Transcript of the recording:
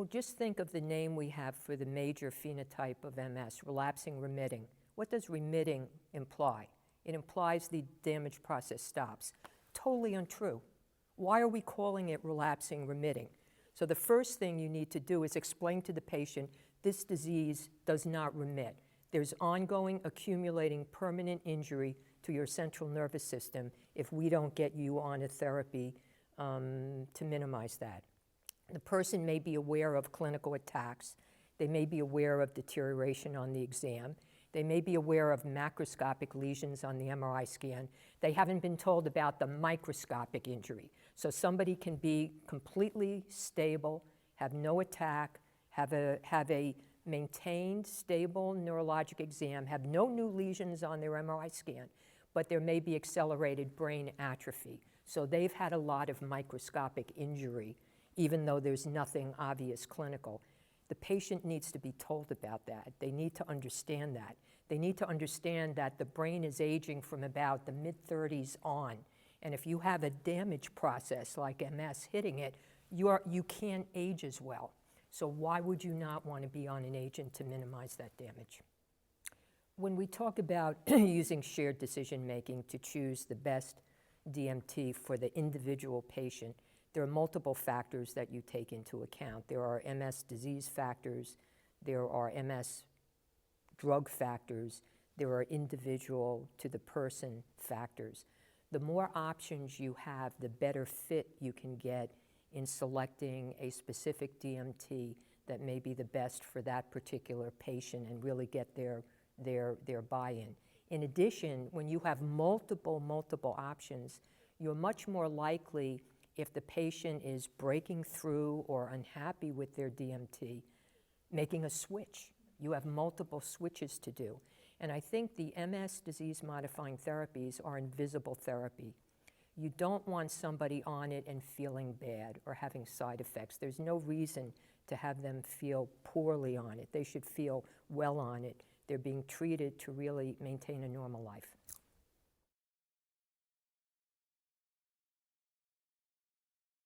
Well, just think of the name we have for the major phenotype of MS, relapsing-remitting. What does remitting imply? It implies the damage process stops. Totally untrue. Why are we calling it relapsing-remitting? So the first thing you need to do is explain to the patient, this disease does not remit. There's ongoing, accumulating, permanent injury to your central nervous system if we don't get you on a therapy to minimize that. The person may be aware of clinical attacks. They may be aware of deterioration on the exam. They may be aware of macroscopic lesions on the MRI scan. They haven't been told about the microscopic injury. So somebody can be completely stable, have no attack, have a maintained, stable neurologic exam, have no new lesions on their MRI scan, but there may be accelerated brain atrophy. So they've had a lot of microscopic injury, even though there's nothing obvious clinical. The patient needs to be told about that. They need to understand that. They need to understand that the brain is aging from about the mid-30s on. And if you have a damage process like MS hitting it, you can't age as well. So why would you not want to be on an agent to minimize that damage? When we talk about using shared decision-making to choose the best DMT for the individual patient, there are multiple factors that you take into account. There are MS disease factors, there are MS drug factors, there are individual to the person factors. The more options you have, the better fit you can get in selecting a specific DMT that may be the best for that particular patient and really get their buy-in. In addition, when you have multiple options, you're much more likely, if the patient is breaking through or unhappy with their DMT, making a switch. You have multiple switches to do. And I think the MS disease-modifying therapies are invisible therapy. You don't want somebody on it and feeling bad or having side effects. There's no reason to have them feel poorly on it. They should feel well on it. They're being treated to really maintain a normal life.